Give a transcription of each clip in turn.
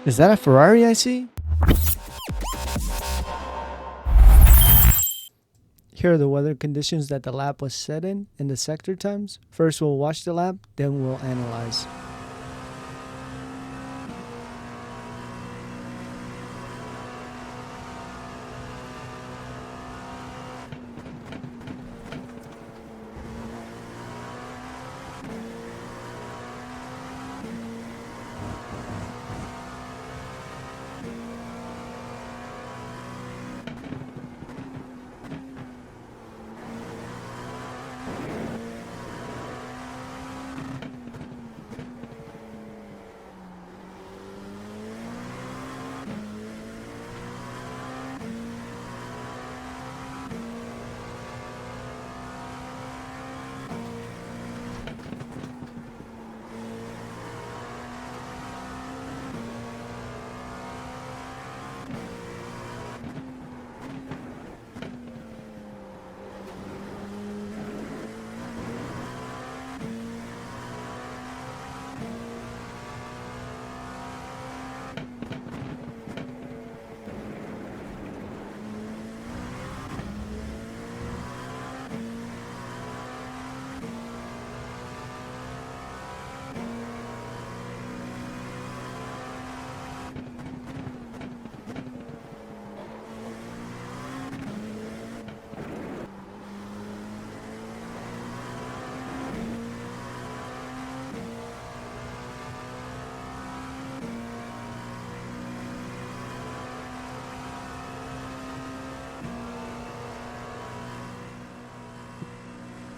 Is that a Ferrari I see? Here are the weather conditions that the lap was set in the sector times. First we'll watch the lap, then we'll analyze.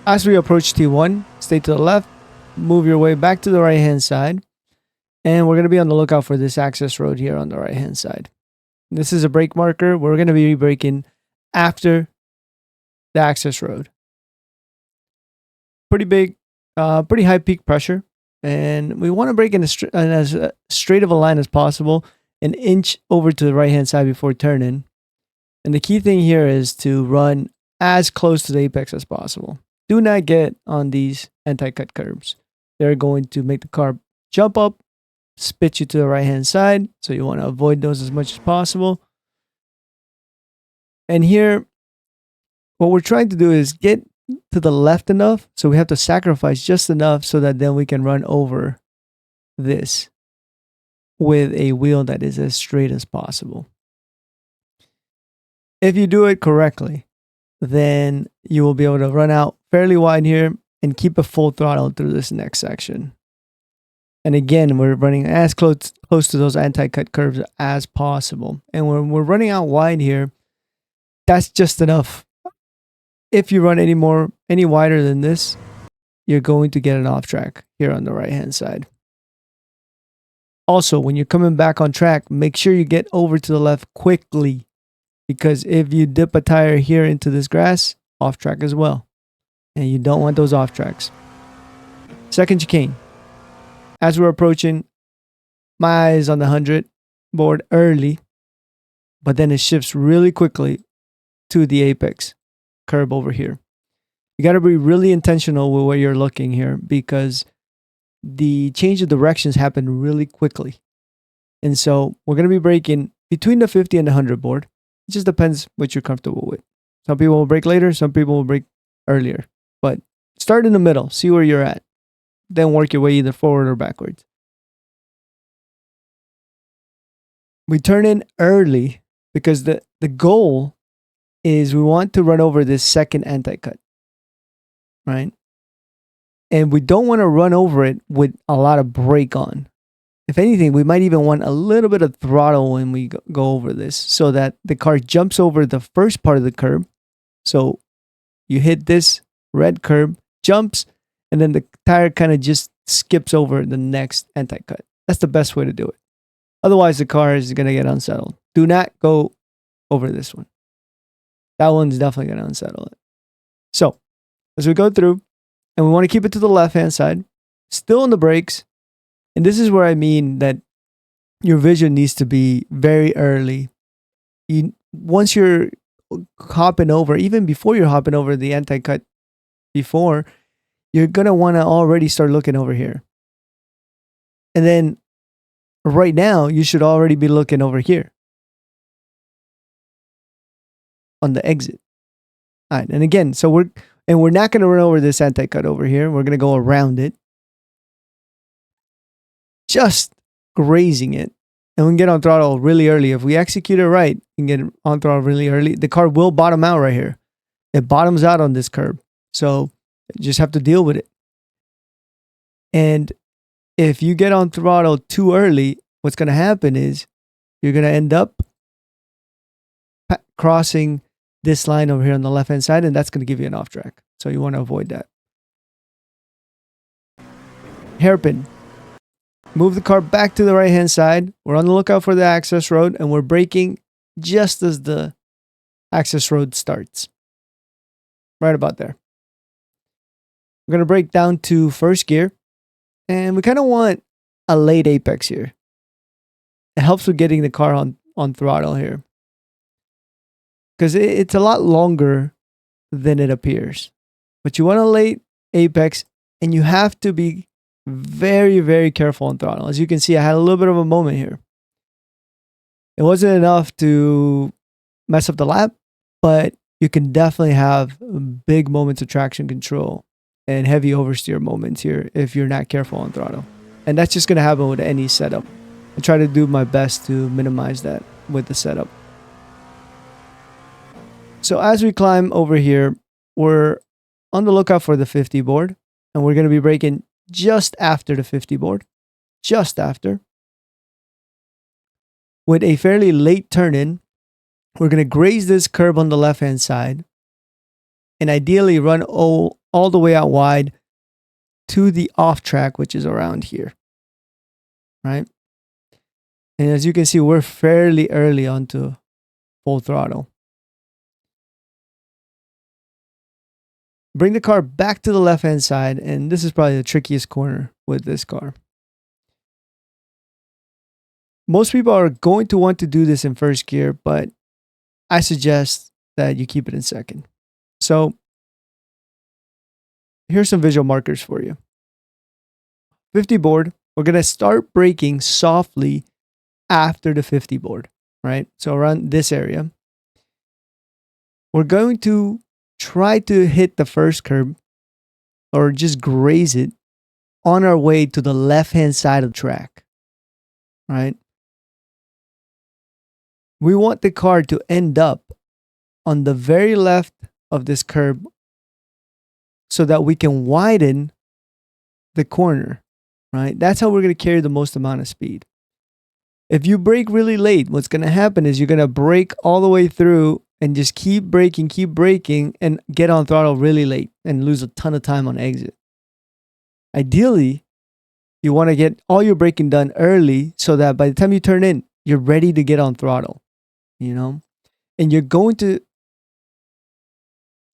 As we approach T1, stay to the left, move your way back to the right hand side, and we're going to be on the lookout for this access road here on the right hand side. This is a brake marker. We're going to be braking after the access road. Pretty big, pretty high peak pressure, and we want to brake in as straight of a line as possible, an inch over to the right hand side before turning. And the key thing here is to run as close to the apex as possible. Do not get on these anti-cut curbs. They're going to make the car jump up, spit you to the right hand side, so you want to avoid those as much as possible. And here, what we're trying to do is get to the left enough, so we have to sacrifice just enough so that then we can run over this with a wheel that is as straight as possible. If you do it correctly, then you will be able to run out fairly wide here and keep a full throttle through this next section. And again, we're running as close to those anti-cut curves as possible. And when we're running out wide here, that's just enough. If you run any wider than this, you're going to get an off track here on the right hand side. Also, when you're coming back on track, make sure you get over to the left quickly, because if you dip a tire here into this grass, off track as well. And you don't want those off tracks. Second chicane. As we're approaching, my eye is on the 100 board early, but then it shifts really quickly to the apex curb over here. You got to be really intentional with where you're looking here, because the change of directions happen really quickly. And so we're going to be braking between the 50 and the 100 board. It just depends what you're comfortable with. Some people will brake later, some people will brake earlier. But start in the middle, see where you're at. Then work your way either forward or backwards. We turn in early because the goal is we want to run over this second anti-cut, right? And we don't want to run over it with a lot of brake on. If anything, we might even want a little bit of throttle when we go over this, so that the car jumps over the first part of the curb. So you hit this red curb, jumps, and then the tire kind of just skips over the next anti-cut. That's the best way to do it. Otherwise, the car is going to get unsettled. Do not go over this one. That one's definitely going to unsettle it. So, as we go through, and we want to keep it to the left-hand side, still on the brakes, and this is where I mean that your vision needs to be very early. Once you're hopping over, even before you're hopping over the anti-cut before, you're going to want to already start looking over here. And then right now, you should already be looking over here on the exit. All right, and again, so we're not going to run over this anti-cut over here. We're going to go around it, just grazing it, and we can get on throttle really early. If we execute it right, we can get on throttle really early. The car will bottom out right here. It bottoms out on this curb, so you just have to deal with it. And if you get on throttle too early, what's going to happen is you're going to end up crossing this line over here on the left hand side, and that's going to give you an off track. So you want to avoid that. Hairpin. Move the car back to the right hand side. We're on the lookout for the access road, and we're braking just as the access road starts. Right about there. We're going to brake down to first gear, and we kind of want a late apex here. It helps with getting the car on throttle here, because it's a lot longer than it appears. But you want a late apex, and you have to be very, very careful on throttle. As you can see, I had a little bit of a moment here. It wasn't enough to mess up the lap, but you can definitely have big moments of traction control and heavy oversteer moments here if you're not careful on throttle. And that's just going to happen with any setup. I try to do my best to minimize that with the setup. So as we climb over here, we're on the lookout for the 50 board, and we're going to be braking just after the 50 board, just after. With a fairly late turn in, we're going to graze this curb on the left hand side, and ideally run all the way out wide to the off track, which is around here, right? And as you can see, we're fairly early onto full throttle. Bring the car back to the left hand side, and this is probably the trickiest corner with this car. Most people are going to want to do this in first gear, but I suggest that you keep it in second. So here's some visual markers for you. 50 board, we're going to start braking softly after the 50 board, right? So around this area. We're going to try to hit the first curb or just graze it on our way to the left hand side of the track, right? We want the car to end up on the very left of this curb so that we can widen the corner, right? That's how we're going to carry the most amount of speed. If you brake really late, what's going to happen is you're going to brake all the way through and just keep braking, and get on throttle really late and lose a ton of time on exit. Ideally, you want to get all your braking done early so that by the time you turn in, you're ready to get on throttle, you know? And you're going to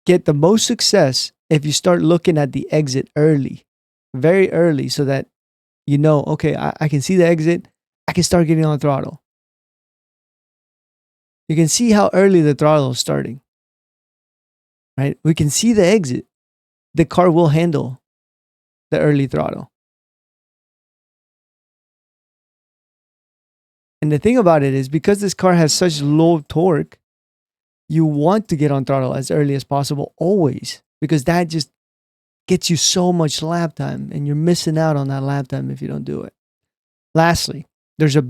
get the most success if you start looking at the exit early, very early, so that you know, okay, I can see the exit, I can start getting on throttle. You can see how early the throttle is starting, right? We can see the exit. The car will handle the early throttle. And the thing about it is, because this car has such low torque, you want to get on throttle as early as possible always, because that just gets you so much lap time, and you're missing out on that lap time if you don't do it. Lastly, there's a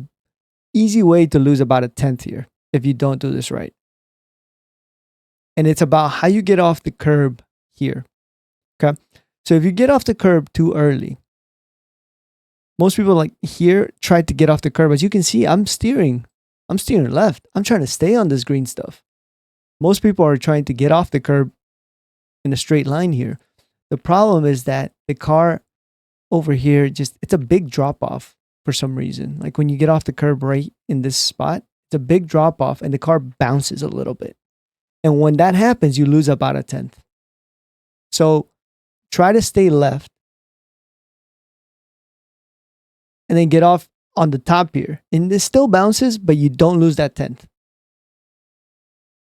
easy way to lose about a tenth here if you don't do this right. And it's about how you get off the curb here. Okay. So if you get off the curb too early, most people like here try to get off the curb. As you can see, I'm steering left. I'm trying to stay on this green stuff. Most people are trying to get off the curb in a straight line here. The problem is that the car over here, it's a big drop off for some reason. Like when you get off the curb right in this spot, it's a big drop off and the car bounces a little bit. And when that happens, you lose about a tenth. So try to stay left and then get off on the top here. And this still bounces, but you don't lose that tenth.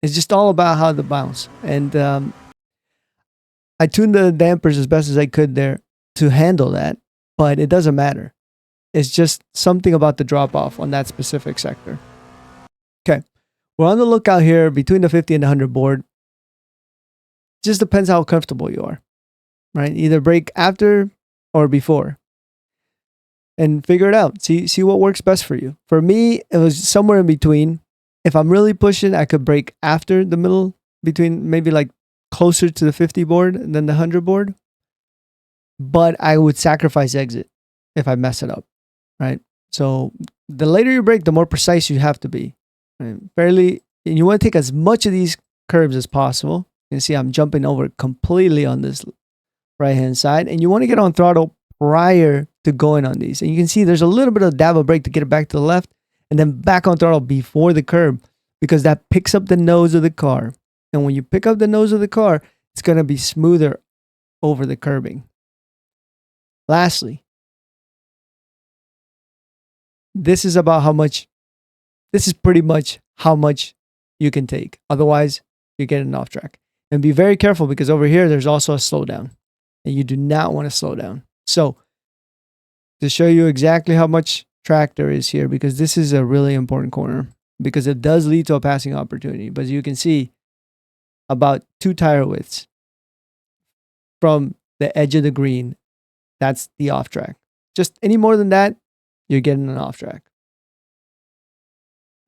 It's just all about how the bounce. And I tuned the dampers as best as I could there to handle that, but it doesn't matter. It's just something about the drop off on that specific sector. Okay. We're on the lookout here between the 50 and the 100 board. Just depends how comfortable you are, right? Either brake after or before. And figure it out. See what works best for you. For me, it was somewhere in between. If I'm really pushing, I could brake after the middle, between maybe like closer to the 50 board than the 100 board. But I would sacrifice exit if I mess it up, right? So the later you brake, the more precise you have to be. Right? And you want to take as much of these curves as possible. You can see I'm jumping over completely on this right-hand side. And you want to get on throttle prior to going on these. And you can see there's a little bit of dab of brake to get it back to the left and then back on throttle before the curb, because that picks up the nose of the car. And when you pick up the nose of the car, it's going to be smoother over the curbing. Lastly, this is pretty much how much you can take. Otherwise, you're getting off track. And be very careful, because over here, there's also a slowdown. And you do not want to slow down. So, to show you exactly how much track there is here, because this is a really important corner, because it does lead to a passing opportunity. But as you can see, about 2 tire widths from the edge of the green, that's the off track. Just any more than that, you're getting an off track.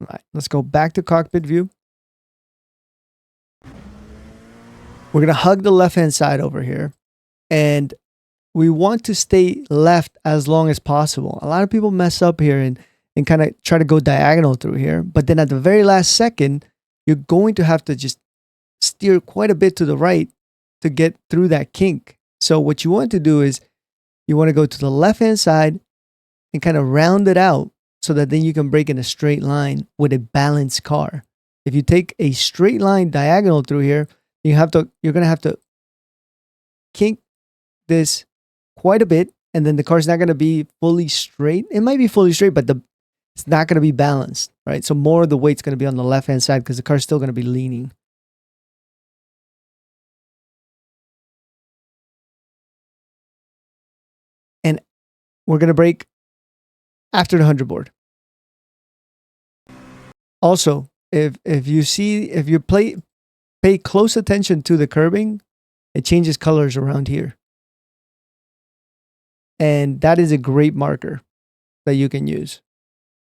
All right, let's go back to cockpit view. We're going to hug the left-hand side over here. And we want to stay left as long as possible. A lot of people mess up here and kind of try to go diagonal through here. But then at the very last second, you're going to have to just steer quite a bit to the right to get through that kink. So what you want to do is you want to go to the left-hand side and kind of round it out so that then you can brake in a straight line with a balanced car. If you take a straight line diagonal through here, you're going to have to kink this quite a bit, and then the car's not going to be fully straight. It might be fully straight, but it's not going to be balanced, right? So more of the weight's going to be on the left-hand side because the car's still going to be leaning. And we're going to brake after the 100 board. Also, if you pay close attention to the curbing, it changes colors around here. And that is a great marker that you can use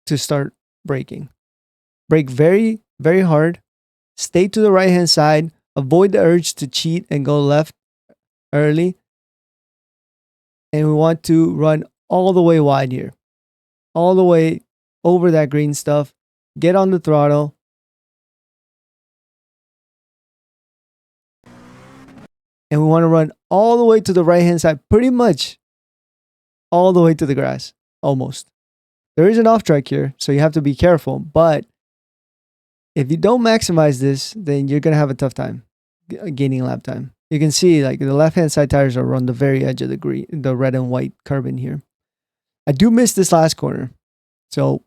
to start braking. Brake very, very hard. Stay to the right-hand side. Avoid the urge to cheat and go left early. And we want to run all the way wide here. All the way over that green stuff. Get on the throttle. And we want to run all the way to the right-hand side. Pretty much all the way to the grass. Almost. There is an off track here, so you have to be careful. But if you don't maximize this, then you're going to have a tough time gaining lap time. You can see like the left-hand side tires are on the very edge of the red and white curb in here. I do miss this last corner. So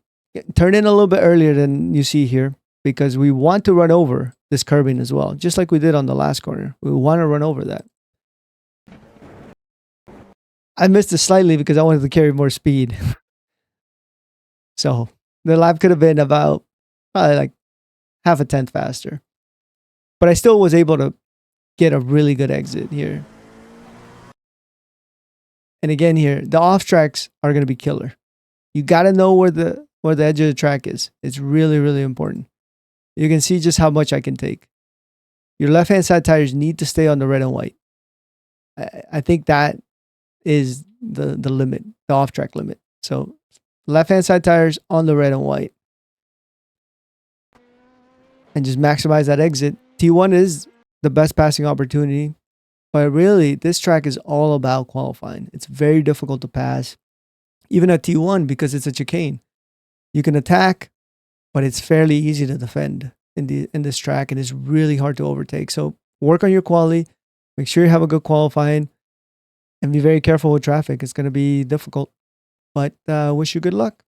turn in a little bit earlier than you see here, because we want to run over this curbing as well, just like we did on the last corner. We want to run over that. I missed it slightly because I wanted to carry more speed. So the lap could have been about probably like half a tenth faster. But I still was able to get a really good exit here. And again here, the off tracks are going to be killer. You got to know where the edge of the track is. It's really, really important. You can see just how much I can take. Your left-hand side tires need to stay on the red and white. I think that is the limit, the off-track limit. So left-hand side tires on the red and white. And just maximize that exit. T1 is the best passing opportunity. But really, this track is all about qualifying. It's very difficult to pass. Even at T1, because it's a chicane. You can attack, but it's fairly easy to defend in this track, and it's really hard to overtake. So work on your quality. Make sure you have a good qualifying. And be very careful with traffic. It's going to be difficult. But wish you good luck.